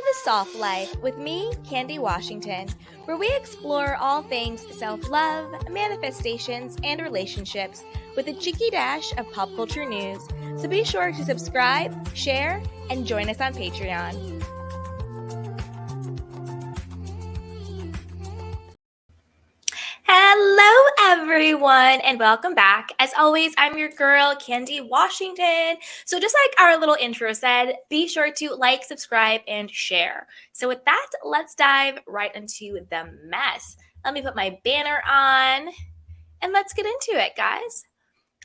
The Soft Life with me, Candy Washington, where we explore all things self-love, manifestations, and relationships with a cheeky dash of pop culture news. So be sure to subscribe, share, and join us on Patreon. Hello, everyone, and welcome back. As always, I'm your girl, Candy Washington. So just like our little intro said, be sure to like, subscribe, and share. So with that, let's dive right into the mess. Let me put my banner on, and let's get into it, guys.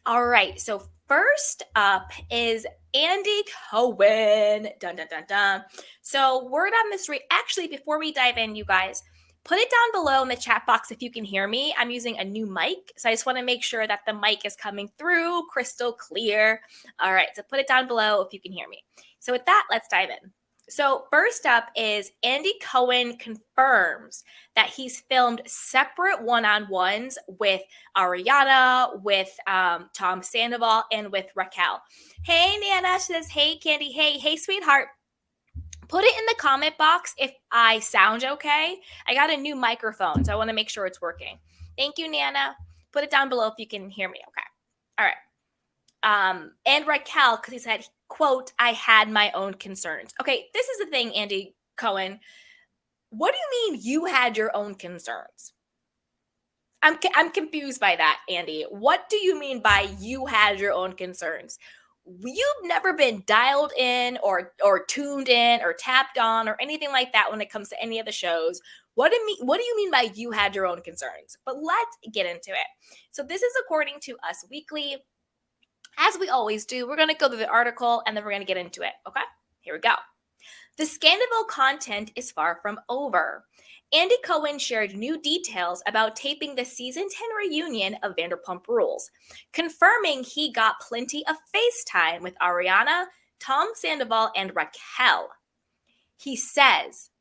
All right, so first up is Andy Cohen. Dun, dun, dun, dun. So word on the street. Actually, before we dive in, you guys, put it down below in the chat box if you can hear me. I'm using a new mic, so I just want to make sure that the mic is coming through crystal clear. All right, so put it down below if you can hear me. So with that, let's dive in. So first up is Andy Cohen confirms that he's filmed separate one-on-ones with Ariana, with Tom Sandoval, and with Raquel. Hey, Nana, she says, hey, Candy, hey, sweetheart. Put it in the comment box if I sound okay. I got a new microphone, so I want to make sure it's working. Thank you, Nana. Put it down below if you can hear me okay. All right. And Raquel, because he said, quote, I had my own concerns. Okay, this is the thing, Andy Cohen. What do you mean you had your own concerns? I'm confused by that, Andy. What do you mean by you had your own concerns? You've never been dialed in or tuned in or tapped on or anything like that when it comes to any of the shows. What do you mean by you had your own concerns? But let's get into it. So this is according to Us Weekly. As we always do, we're going to go through the article and then we're going to get into it. Okay, here we go. The Sandoval content is far from over. Andy Cohen shared new details about taping the season 10 reunion of Vanderpump Rules, confirming he got plenty of FaceTime with Ariana, Tom Sandoval, and Raquel. He says,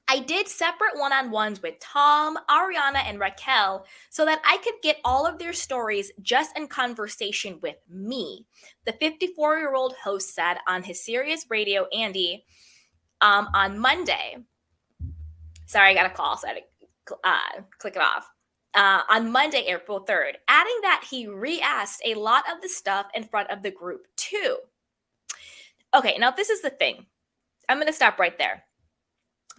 I did separate one-on-ones with Tom, Ariana, and Raquel so that I could get all of their stories just in conversation with me, the 54-year-old host said on his Sirius Radio Andy on Monday. Sorry, I got a call, so I had to click it off. On Monday, April 3rd, adding that he re-asked a lot of the stuff in front of the group too. Okay, now this is the thing. I'm going to stop right there.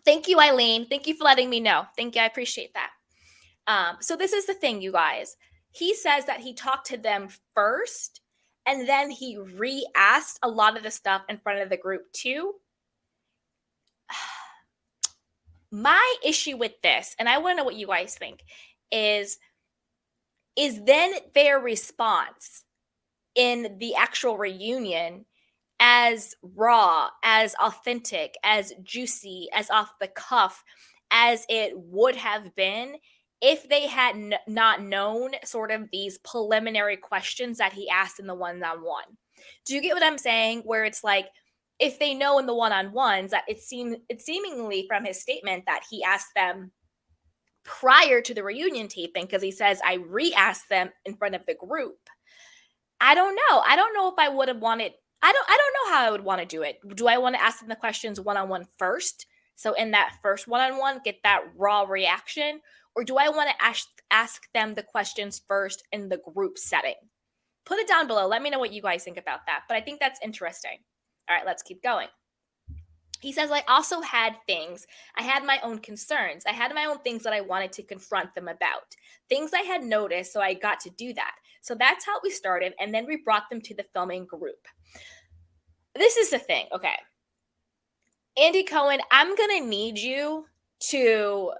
Thank you, Eileen. Thank you for letting me know. Thank you. I appreciate that. So this is the thing, you guys. He says that he talked to them first, and then he re-asked a lot of the stuff in front of the group too. My issue with this, and I want to know what you guys think, is then their response in the actual reunion as raw, as authentic, as juicy, as off the cuff as it would have been if they had not known sort of these preliminary questions that he asked in the one-on-one. Do you get what I'm saying? Where it's like, if they know in the one-on-ones that it's seemingly from his statement that he asked them prior to the reunion taping, because he says, I re-asked them in front of the group. I don't know. I don't know if I would have wanted, I don't know how I would want to do it. Do I want to ask them the questions one-on-one first? So in that first one-on-one, get that raw reaction? Or do I want to ask them the questions first in the group setting? Put it down below. Let me know what you guys think about that. But I think that's interesting. All right, let's keep going. He says, I also had things. I had my own concerns. I had my own things that I wanted to confront them about. Things I had noticed, so I got to do that. So that's how we started, and then we brought them to the filming group. This is the thing, okay. Andy Cohen, I'm going to need you to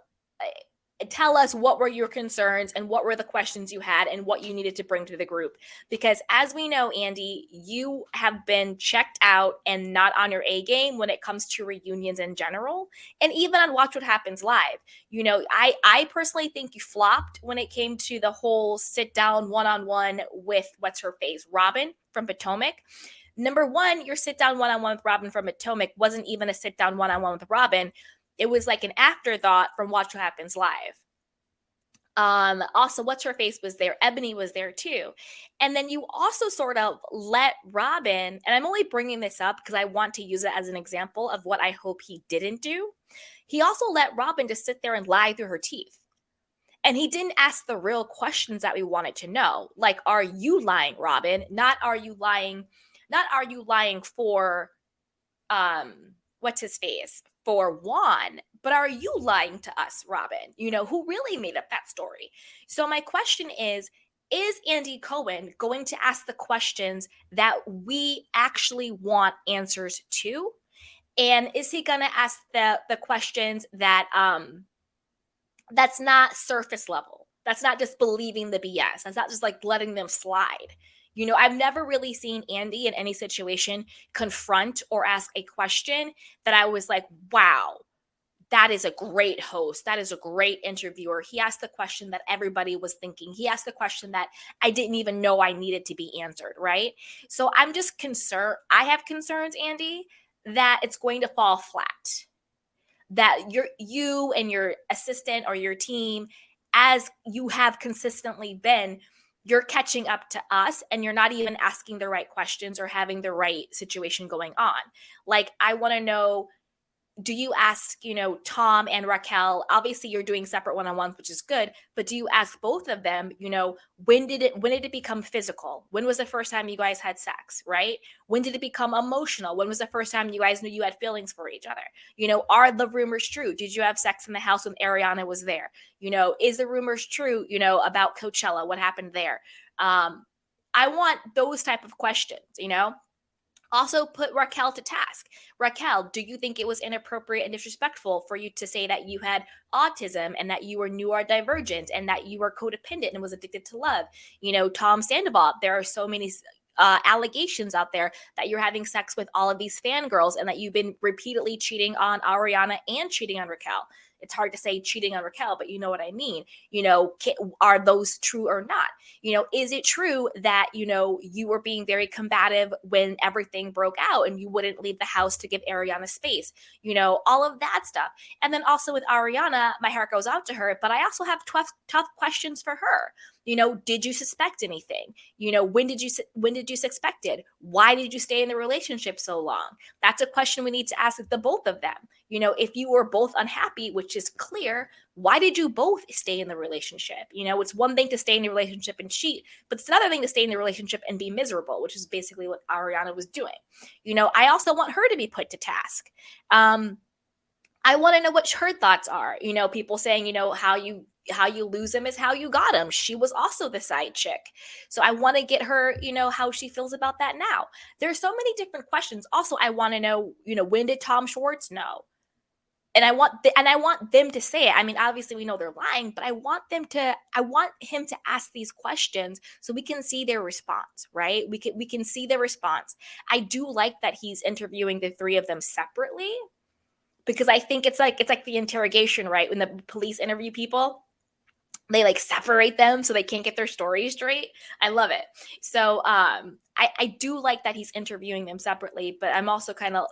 tell us what were your concerns and what were the questions you had and what you needed to bring to the group. Because as we know, Andy, you have been checked out and not on your A game when it comes to reunions in general. And even on Watch What Happens Live. You know, I personally think you flopped when it came to the whole sit down one-on-one with what's her face, Robin from Potomac. Number one, your sit down one-on-one with Robin from Potomac wasn't even a sit down one-on-one with Robin. It was like an afterthought from Watch What Happens Live. Also, what's her face was there. Ebony was there too. And then you also sort of let Robin, and I'm only bringing this up because I want to use it as an example of what I hope he didn't do. He also let Robin just sit there and lie through her teeth. And he didn't ask the real questions that we wanted to know. Like, are you lying, Robin? Not are you lying for what's his face? For Juan, but are you lying to us, Robin? Who really made up that story? So my question is Andy Cohen going to ask the questions that we actually want answers to? And is he going to ask the questions that's not surface level? That's not just believing the BS. That's not just like letting them slide. I've never really seen Andy in any situation confront or ask a question that I was like, wow, that is a great host. That is a great interviewer. He asked the question that everybody was thinking. He asked the question that I didn't even know I needed to be answered, right? So I'm just concerned. I have concerns, Andy, that it's going to fall flat, that you and your assistant or your team, as you have consistently been, you're catching up to us and you're not even asking the right questions or having the right situation going on. Like, I want to know, do you ask, Tom and Raquel? Obviously, you're doing separate one-on-ones, which is good. But do you ask both of them, when did it become physical? When was the first time you guys had sex, right? When did it become emotional? When was the first time you guys knew you had feelings for each other? Are the rumors true? Did you have sex in the house when Ariana was there? Is the rumors true, about Coachella? What happened there? I want those type of questions. Also, put Raquel to task. Raquel, do you think it was inappropriate and disrespectful for you to say that you had autism and that you were neurodivergent and that you were codependent and was addicted to love? Tom Sandoval, there are so many allegations out there that you're having sex with all of these fangirls and that you've been repeatedly cheating on Ariana and cheating on Raquel. It's hard to say cheating on Raquel, but you know what I mean. Are those true or not? Is it true that, you were being very combative when everything broke out and you wouldn't leave the house to give Ariana space? All of that stuff. And then also with Ariana, my heart goes out to her, but I also have tough questions for her. Did you suspect anything? When did you suspect it? Why did you stay in the relationship so long? That's a question we need to ask the both of them. If you were both unhappy, which is clear, why did you both stay in the relationship? It's one thing to stay in the relationship and cheat, but it's another thing to stay in the relationship and be miserable, which is basically what Ariana was doing. I also want her to be put to task. I want to know what her thoughts are. People saying, how you lose him is how you got him. She was also the side chick. So I want to get her, how she feels about that now. There's so many different questions. Also, I want to know, when did Tom Schwartz know? And I want them to say it. I mean, obviously we know they're lying, but I want him to ask these questions so we can see their response, right? We can see their response. I do like that he's interviewing the three of them separately, because I think it's like the interrogation, right? When the police interview people, they like separate them so they can't get their stories straight. I love it. So I do like that he's interviewing them separately, but I'm also kind of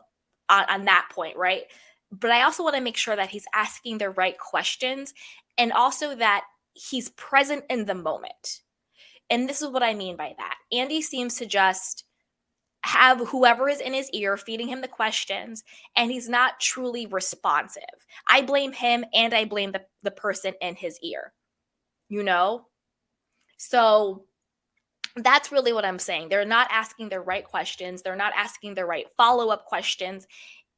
on that point, right? But I also want to make sure that he's asking the right questions and also that he's present in the moment. And this is what I mean by that. Andy seems to just have whoever is in his ear feeding him the questions, and he's not truly responsive. I blame him and I blame the person in his ear, So that's really what I'm saying. They're not asking the right questions. They're not asking the right follow-up questions.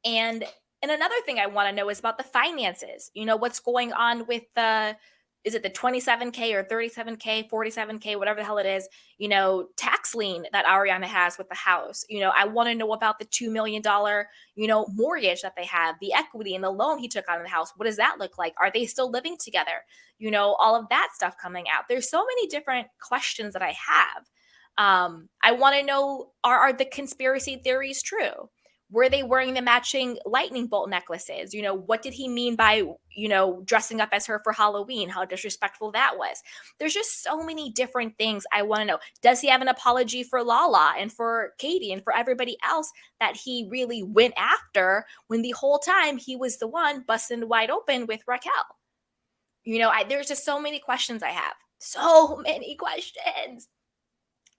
And another thing I want to know is about the finances. What's going on with is it the 27K or 37K, 47K, whatever the hell it is, tax lien that Ariana has with the house. I want to know about the $2 million, mortgage that they have, the equity and the loan he took on the house. What does that look like? Are they still living together? All of that stuff coming out. There's so many different questions that I have. I want to know, are the conspiracy theories true? Were they wearing the matching lightning bolt necklaces? What did he mean by, dressing up as her for Halloween? How disrespectful that was. There's just so many different things I want to know. Does he have an apology for Lala and for Katie and for everybody else that he really went after when the whole time he was the one busting wide open with Raquel? There's just so many questions I have. So many questions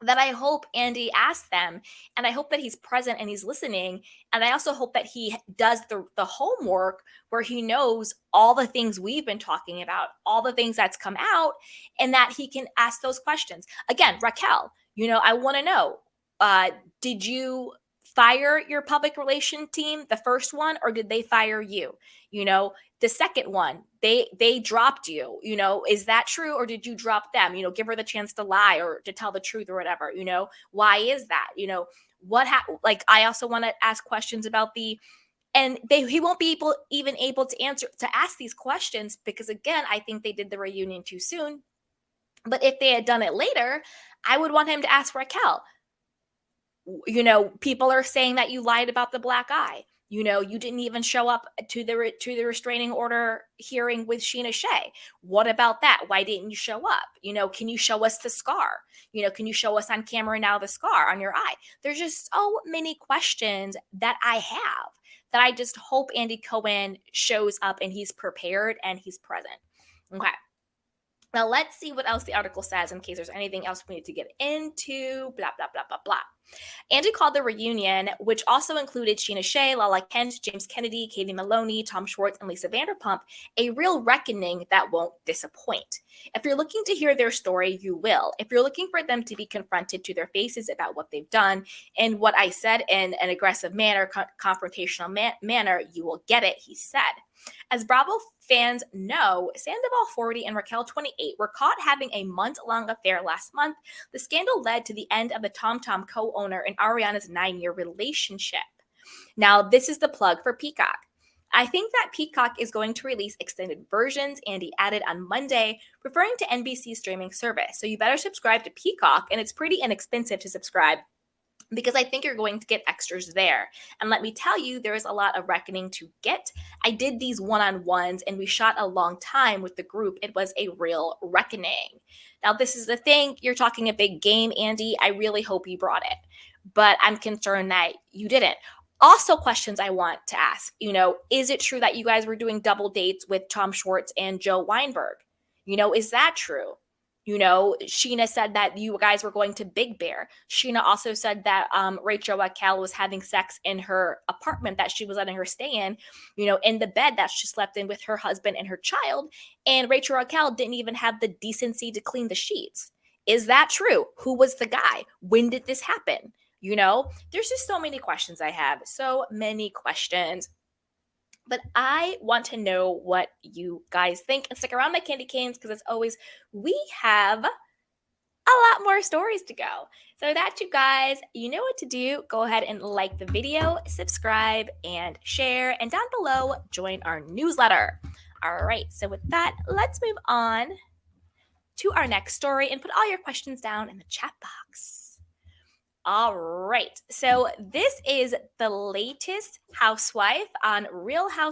that I hope Andy asks them. And I hope that he's present and he's listening. And I also hope that he does the homework where he knows all the things we've been talking about, all the things that's come out, and that he can ask those questions. Again, Raquel, I want to know, did you fire your public relation team, the first one, or did they fire you? The second one, they dropped you. Is that true, or did you drop them? Give her the chance to lie or to tell the truth or whatever. Why is that? Like, I also want to ask questions about he won't be even able to ask these questions, because again, I think they did the reunion too soon. But if they had done it later, I would want him to ask Raquel, people are saying that you lied about the black eye. You didn't even show up to the restraining order hearing with Sheena Shea. What about that? Why didn't you show up? Can you show us the scar? Can you show us on camera now the scar on your eye? There's just so many questions that I have that I just hope Andy Cohen shows up and he's prepared and he's present. Okay. Now let's see what else the article says in case there's anything else we need to get into. Blah, blah, blah, blah, blah. Andy called the reunion, which also included Sheena Shea, Lala Kent, James Kennedy, Katie Maloney, Tom Schwartz, and Lisa Vanderpump, a real reckoning that won't disappoint. If you're looking to hear their story, you will. If you're looking for them to be confronted to their faces about what they've done and what I said in an aggressive manner, confrontational manner, you will get it, he said. As Bravo fans know, Sandoval 40 and Raquel 28 were caught having a month-long affair last month. The scandal led to the end of the Tom Tom co-owner and Ariana's 9-year relationship. Now, this is the plug for Peacock. I think that Peacock is going to release extended versions, Andy added on Monday, referring to NBC's streaming service. So you better subscribe to Peacock, and it's pretty inexpensive to subscribe, because I think you're going to get extras there. And let me tell you, there is a lot of reckoning to get. I did these one-on-ones and we shot a long time with the group. It was a real reckoning. Now, this is the thing. You're talking a big game, Andy. I really hope you brought it, but I'm concerned that you didn't. Also, questions I want to ask, is it true that you guys were doing double dates with Tom Schwartz and Joe Weinberg? Is that true? Sheena said that you guys were going to Big Bear. Sheena also said that Rachel Raquel was having sex in her apartment that she was letting her stay in the bed that she slept in with her husband and her child. And Rachel Raquel didn't even have the decency to clean the sheets. Is that true? Who was the guy? When did this happen? There's just so many questions I have. So many questions. But I want to know what you guys think. And stick around, my candy canes, because as always, we have a lot more stories to go. So that, you guys, you know what to do. Go ahead and like the video, subscribe, and share. And down below, join our newsletter. All right, so with that, let's move on to our next story and put all your questions down in the chat box. All right, so this is the latest housewife on Real Housewives